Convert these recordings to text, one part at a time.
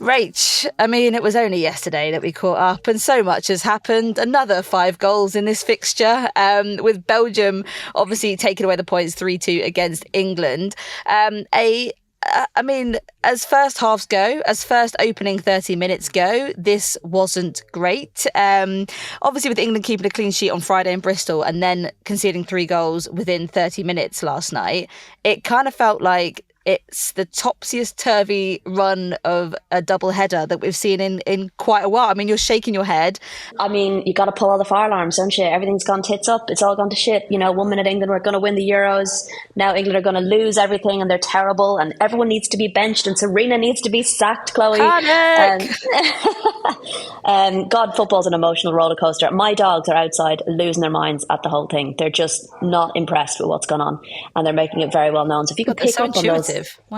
Rach, I mean, it was only yesterday that we caught up and so much has happened. Another 5 goals in this fixture, with Belgium obviously taking away the points 3-2 against England. I mean, as first halves go, as first opening 30 minutes go, this wasn't great. Obviously, with England keeping a clean sheet on Friday in Bristol and then conceding 3 goals within 30 minutes last night, it kind of felt like it's the topsiest-turvy run of a double header that we've seen in quite a while. I mean, you're shaking your head. I mean, you got to pull all the fire alarms, don't you? Everything's gone tits up. It's all gone to shit. 1 minute England were going to win the Euros. Now England are going to lose everything and they're terrible and everyone needs to be benched and Serena needs to be sacked, Chloe. Panic! God, football's an emotional roller coaster. My dogs are outside losing their minds at the whole thing. They're just not impressed with what's going on and they're making it very well known. So if you can pick up on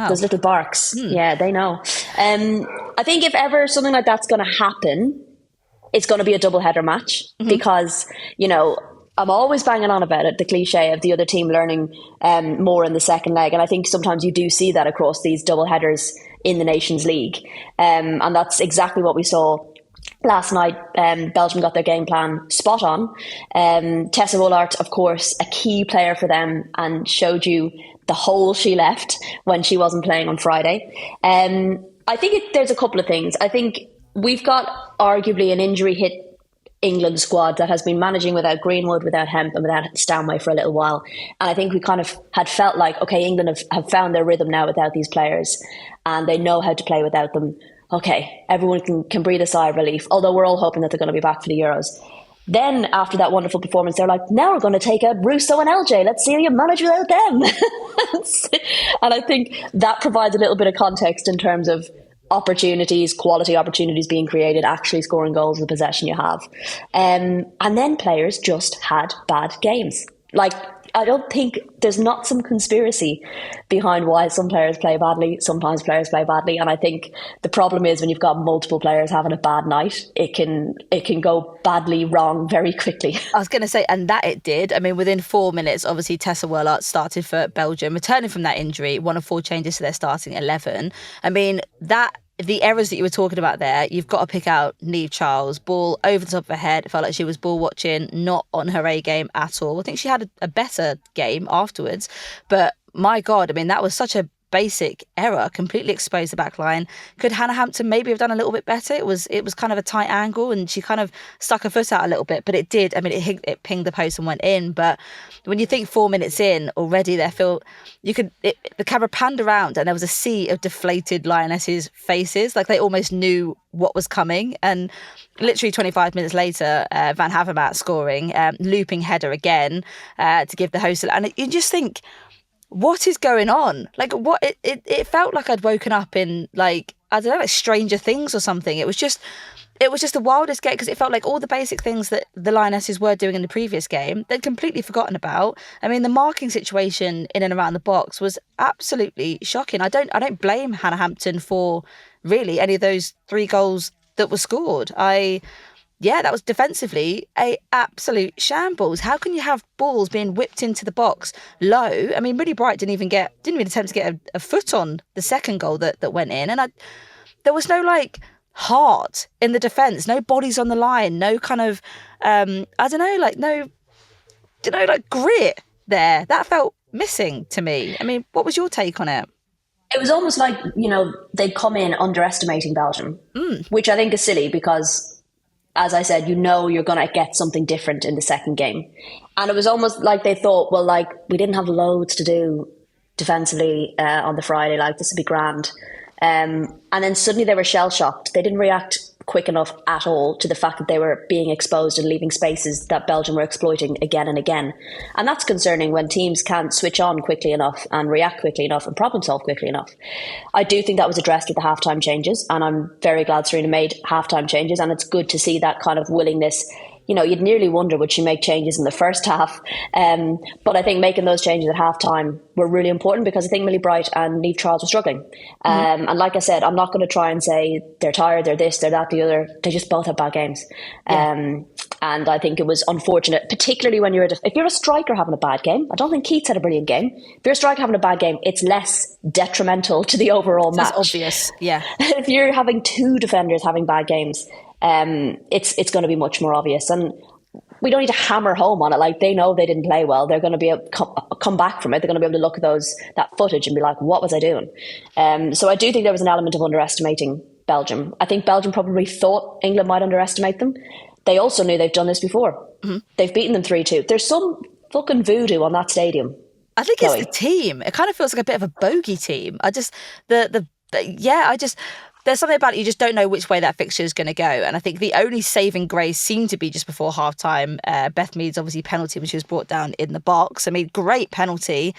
those little barks, yeah, they know. I think if ever something like that's going to happen, it's going to be a double header match because, I'm always banging on about it, the cliche of the other team learning more in the second leg. And I think sometimes you do see that across these double headers in the Nations League. And that's exactly what we saw last night. Belgium got their game plan spot on. Tessa Woolard, of course, a key player for them and showed you the hole she left when she wasn't playing on Friday. I think there's a couple of things. I think we've got arguably an injury hit England squad that has been managing without Greenwood, without Hemp and without Stanway for a little while. And I think we kind of had felt like, okay, England have found their rhythm now without these players and they know how to play without them. Okay, everyone can breathe a sigh of relief, although we're all hoping that they're going to be back for the Euros. Then after that wonderful performance, they're like, now we're going to take out Russo and LJ. Let's see how you manage without them. And I think that provides a little bit of context in terms of opportunities, quality opportunities being created, actually scoring goals with the possession you have. And then players just had bad games. Like, I don't think there's not some conspiracy behind why some players play badly. Sometimes players play badly. And I think the problem is when you've got multiple players having a bad night, it can go badly wrong very quickly. I was going to say, and that it did. I mean, within 4 minutes, obviously Tessa Woolard started for Belgium, returning from that injury, one of 4 changes to their starting 11. I mean, the errors that you were talking about there, you've got to pick out Niamh Charles. Ball over the top of her head. It felt like she was ball watching, not on her A game at all. I think she had a better game afterwards. But my God, I mean, that was such a basic error, completely exposed the back line. Could Hannah Hampton maybe have done a little bit better? It was kind of a tight angle and she kind of stuck her foot out a little bit, but it did. I mean, it pinged the post and went in. But when you think 4 minutes in already, the camera panned around and there was a sea of deflated Lionesses' faces, like they almost knew what was coming. And literally 25 minutes later, Van Havermaet scoring, looping header again to give the host. And you just think, what is going on? Like, what it felt like I'd woken up in, like, I don't know, like Stranger Things or something. It was just the wildest game because it felt like all the basic things that the Lionesses were doing in the previous game, they'd completely forgotten about. I mean, the marking situation in and around the box was absolutely shocking. I don't blame Hannah Hampton for really any of those 3 goals that were scored. That was defensively a absolute shambles. How can you have balls being whipped into the box low? I mean, Really Bright didn't even attempt to get a foot on the second goal that went in. And there was no like heart in the defence, no bodies on the line, no kind of, grit there. That felt missing to me. I mean, what was your take on it? It was almost like, they'd come in underestimating Belgium, which I think is silly because, as I said, you're going to get something different in the second game. And it was almost like they thought, well, like, we didn't have loads to do defensively on the Friday, like, this would be grand. And then suddenly they were shell-shocked. They didn't react quick enough at all to the fact that they were being exposed and leaving spaces that Belgium were exploiting again and again. And that's concerning when teams can't switch on quickly enough and react quickly enough and problem solve quickly enough. I do think that was addressed with the halftime changes, and I'm very glad Serena made halftime changes, and it's good to see that kind of willingness you'd nearly wonder, would she make changes in the first half? But I think making those changes at halftime were really important, because I think Millie Bright and Niamh Charles were struggling. And like I said, I'm not going to try and say they're tired, they're this, they're that, the other. They just both have bad games. And I think it was unfortunate, particularly when if you're a striker having a bad game. I don't think Keats had a brilliant game. If you're a striker having a bad game, it's less detrimental to the overall match. That's obvious, yeah. If you're having two defenders having bad games, it's going to be much more obvious. And we don't need to hammer home on it. Like, they know they didn't play well. They're going to be able to come back from it. They're going to be able to look at that footage and be like, what was I doing? So I do think there was an element of underestimating Belgium. I think Belgium probably thought England might underestimate them. They also knew they've done this before. They've beaten them 3-2. There's some fucking voodoo on that stadium. I think it's the team. It kind of feels like a bit of a bogey team. There's something about it, you just don't know which way that fixture is going to go. And I think the only saving grace seemed to be just before halftime. Beth Mead's obviously penalty when she was brought down in the box. I mean, great penalty.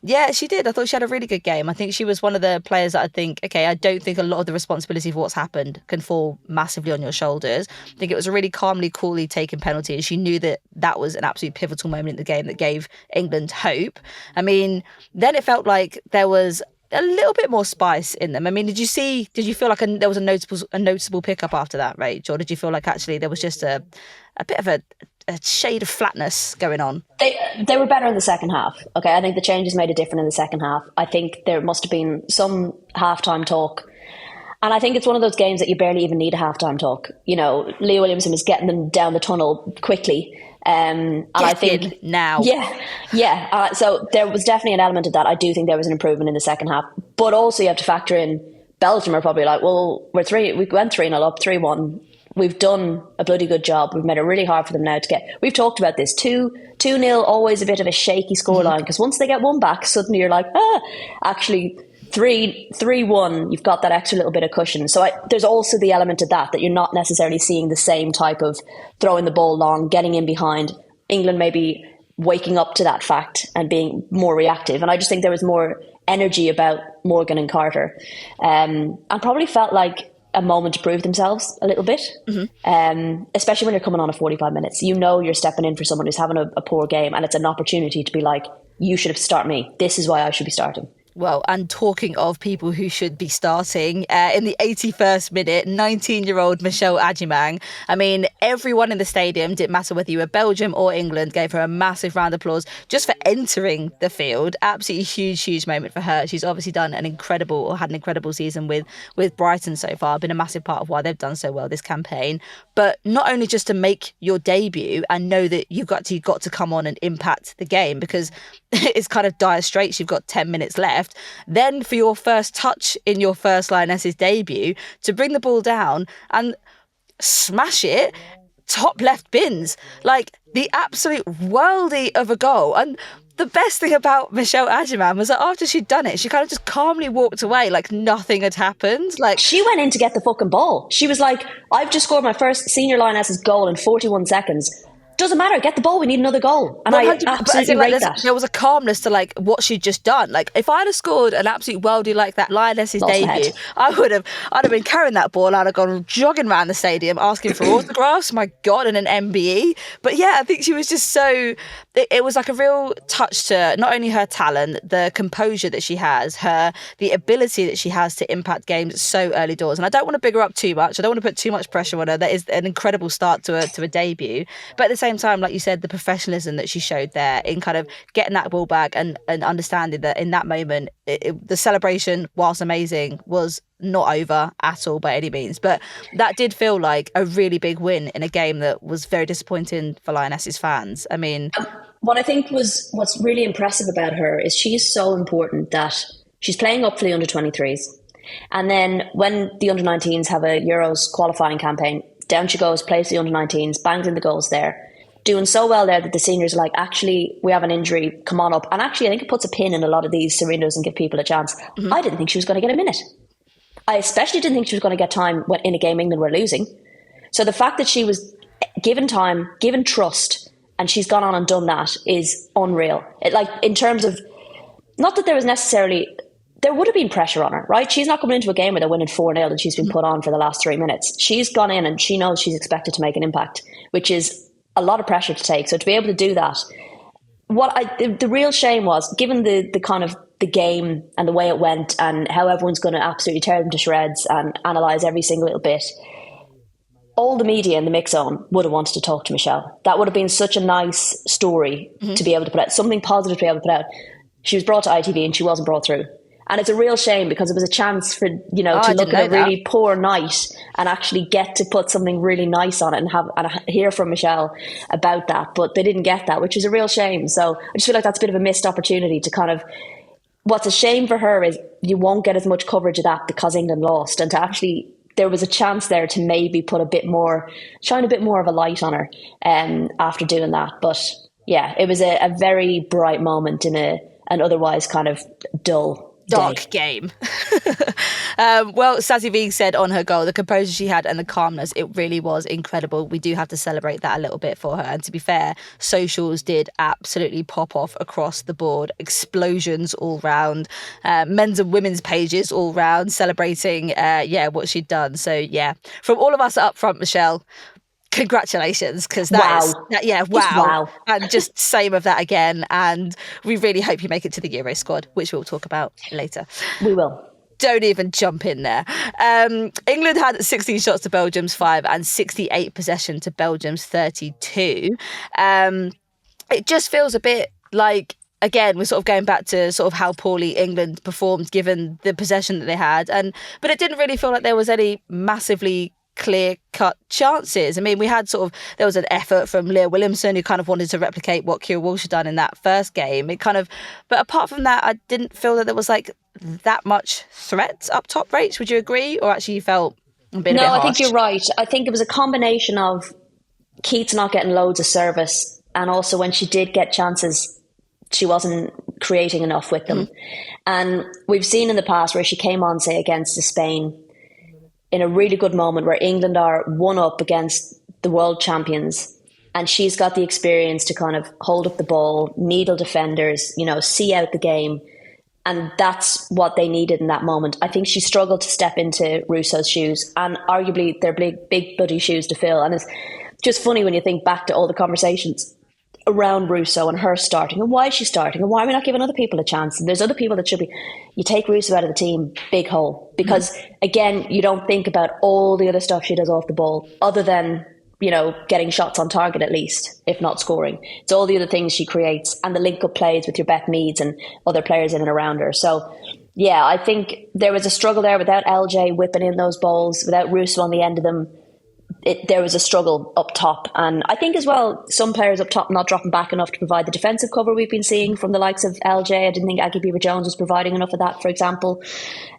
Yeah, she did. I thought she had a really good game. I think she was one of the players that I don't think a lot of the responsibility for what's happened can fall massively on your shoulders. I think it was a really coolly taken penalty, and she knew that was an absolute pivotal moment in the game that gave England hope. I mean, then it felt like there was a little bit more spice in them. I mean, did you feel like there was a noticeable pickup after that, Rach? Or did you feel like actually there was just a bit of a shade of flatness going on? They were better in the second half. Okay, I think the changes made it different in the second half. I think there must have been some halftime talk. And I think it's one of those games that you barely even need a halftime talk. Leah Williamson was getting them down the tunnel quickly. And I think now, so there was definitely an element of that. I do think there was an improvement in the second half, but also you have to factor in Belgium are probably like, well, we went 3-0 up, 3-1. We've done a bloody good job. We've made it really hard for them now to get. We've talked about this 2-0, always a bit of a shaky scoreline, because once they get one back, suddenly you're like, actually. 3-1, you've got that extra little bit of cushion. So there's also the element of that you're not necessarily seeing the same type of throwing the ball long, getting in behind. England maybe waking up to that fact and being more reactive. And I just think there was more energy about Morgan and Carter, and probably felt like a moment to prove themselves a little bit, especially when you're coming on at 45 minutes. You're stepping in for someone who's having a poor game, and it's an opportunity to be like, you should have started me. This is why I should be starting. Well, and talking of people who should be starting, in the 81st minute, 19-year-old Michelle Agyemang. I mean, everyone in the stadium, didn't matter whether you were Belgium or England, gave her a massive round of applause just for entering the field. Absolutely huge moment for her. She's obviously had an incredible season with Brighton so far, been a massive part of why they've done so well this campaign. But not only just to make your debut and know that you've got to come on and impact the game, because it's kind of dire straits. You've got 10 minutes left. Then for your first touch in your first Lioness's debut, to bring the ball down and smash it top left bins, like the absolute worldie of a goal. And the best thing about Michelle Agyemang was that after she'd done it, she kind of just calmly walked away like nothing had happened. Like, she went in to get the fucking ball. She was like, I've just scored my first senior Lioness's goal in 41 seconds. Doesn't matter, get the ball, we need another goal. And I absolutely rate that. There was a calmness to like what she'd just done. Like, if I'd have scored an absolute worldie like that Lioness's debut, I'd have been carrying that ball and I'd have gone jogging around the stadium asking for autographs, my God, and an MBE. But yeah, I think she was just it was like a real touch to not only her talent, the composure that she has, the ability that she has to impact games so early doors. And I don't want to big her up too much. I don't want to put too much pressure on her. That is an incredible start to a debut. But at the same time, like you said, the professionalism that she showed there in kind of getting that ball back and understanding that in that moment, the celebration, whilst amazing, was not over at all by any means. But that did feel like a really big win in a game that was very disappointing for Lioness's fans. I mean, what I think what's really impressive about her is she's so important that she's playing up for the under-23s. And then when the under-19s have a Euros qualifying campaign, down she goes, plays the under-19s, bangs in the goals there. Doing so well there that the seniors are like, actually, we have an injury, come on up. And actually, I think it puts a pin in a lot of these Serendos and give people a chance. I didn't think she was going to get a minute. I especially didn't think she was going to get time in a game England were losing. So the fact that she was given time, given trust, and she's gone on and done that is unreal. In terms of, not that there there would have been pressure on her, right? She's not coming into a game where they're winning 4-0 and she's been put on for the last 3 minutes. She's gone in and she knows she's expected to make an impact, which is a lot of pressure to take. So to be able to do that, the real shame was, given the kind of the game and the way it went and how everyone's going to absolutely tear them to shreds and analyse every single little bit, all the media in the mix zone would have wanted to talk to Michelle. That would have been such a nice story to be able to put out, something positive to be able to put out. She was brought to ITV and she wasn't brought through. And it's a real shame because it was a chance for, to look at a really poor night and actually get to put something really nice on it and hear from Michelle about that. But they didn't get that, which is a real shame. So I just feel like that's a bit of a missed opportunity to kind of, what's a shame for her is you won't get as much coverage of that because England lost, and to actually, there was a chance there to maybe put shine a bit more of a light on her after doing that. But yeah, it was a very bright moment in an otherwise kind of dark game. Well, Sassy V said on her goal, the composure she had and the calmness, it really was incredible. We do have to celebrate that a little bit for her. And to be fair, socials did absolutely pop off across the board. Explosions all round. Men's and women's pages all round celebrating what she'd done. So yeah, from all of us up front, Michelle, congratulations, because wow, and just same of that again, and we really hope you make it to the Euro squad, which we'll talk about later. We will. Don't even jump in there. England had 16 shots to Belgium's 5 and 68 possession to Belgium's 32. It just feels a bit like, again, we're sort of going back to sort of how poorly England performed given the possession that they had, but it didn't really feel like there was any massively clear-cut chances. I mean, there was an effort from Leah Williamson who kind of wanted to replicate what Keira Walsh had done in that first game. But apart from that, I didn't feel that there was like that much threat up top. Rach, would you agree? Or actually you felt a bit harsh? I think you're right. I think it was a combination of Keats not getting loads of service, and also when she did get chances, she wasn't creating enough with them. And we've seen in the past where she came on, say, against Spain, in a really good moment where England are one up against the world champions, and she's got the experience to kind of hold up the ball, needle defenders, see out the game. And that's what they needed in that moment. I think she struggled to step into Russo's shoes, and arguably they're big bloody shoes to fill. And it's just funny when you think back to all the conversations around Russo and her starting, and why she's starting, and why are we not giving other people a chance? And there's other people that should be. You take Russo out of the team, big hole, because again, you don't think about all the other stuff she does off the ball, other than getting shots on target at least, if not scoring. It's all the other things she creates, and the link-up plays with your Beth Meads and other players in and around her. So yeah, I think there was a struggle there without LJ whipping in those balls, without Russo on the end of them. There was a struggle up top, and I think as well some players up top not dropping back enough to provide the defensive cover we've been seeing from the likes of LJ. I didn't think Aggie Beaver-Jones was providing enough of that, for example.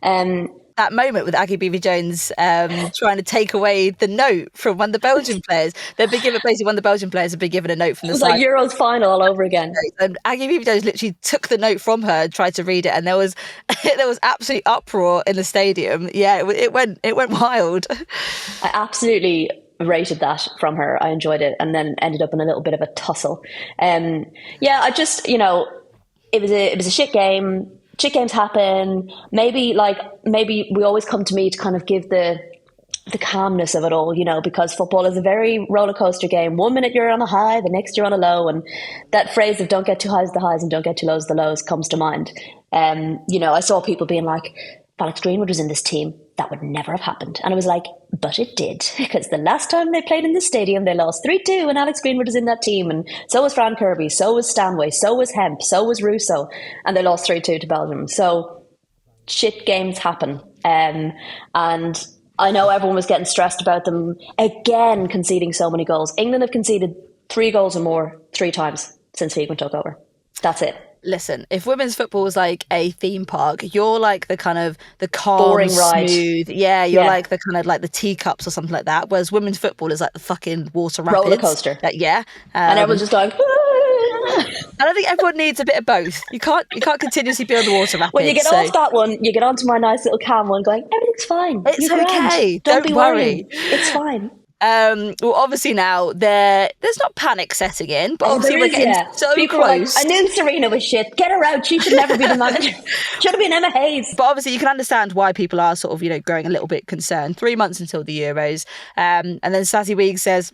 That moment with Aggie Beaver-Jones trying to take away the note from one of the Belgian players. They've been given, basically one of the Belgian players had been given a note from the side. It was like Euros final all over again. And Aggie Beaver-Jones literally took the note from her and tried to read it, and there was absolute uproar in the stadium. Yeah, it went wild. I absolutely rated that from her. I enjoyed it, and then ended up in a little bit of a tussle. I just, it was a shit game. Shit games happen. Maybe we always come to me to kind of give the calmness of it all, because football is a very roller coaster game. 1 minute you're on a high, the next you're on a low, and that phrase of don't get too high as the highs and don't get too low as the lows comes to mind. I saw people being like, if Alex Greenwood was in this team, that would never have happened. And I was like, but it did, because the last time they played in the stadium, they lost 3-2 and Alex Greenwood was in that team. And so was Fran Kirby, so was Stanway, so was Hemp, so was Russo. And they lost 3-2 to Belgium. So shit games happen. And I know everyone was getting stressed about them, again, conceding so many goals. England have conceded 3 goals or more 3 times since Fiegman took over. That's it. Listen, if women's football is like a theme park, you're like the kind of the calm, boring ride. Smooth. Yeah, you're like the kind of like the teacups or something like that. Whereas women's football is like the fucking water rapids. Roller coaster. Yeah. And everyone's just going, I don't think everyone needs a bit of both. You can't continuously be on the water rapids. When you get off that one, you get onto my nice little calm one going, everything's fine. It's okay. Don't be worried. It's fine. Well, obviously now there's not panic setting in, but obviously we're getting so people close. Are like, I knew Serena was shit. Get her out. She should never be the manager. Should have been Emma Hayes. But obviously you can understand why people are sort of, growing a little bit concerned. 3 months until the Euros. And then Sassy Weeks says,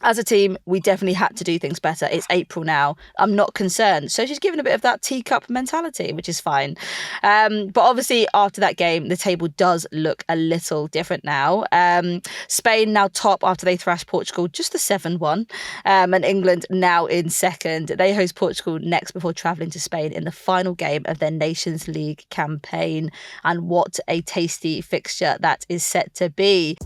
as a team, we definitely had to do things better. It's April now. I'm not concerned. So she's given a bit of that teacup mentality, which is fine. But obviously, after that game, the table does look a little different now. Spain now top after they thrashed Portugal, just a 7-1. And England now in second. They host Portugal next before travelling to Spain in the final game of their Nations League campaign. And what a tasty fixture that is set to be.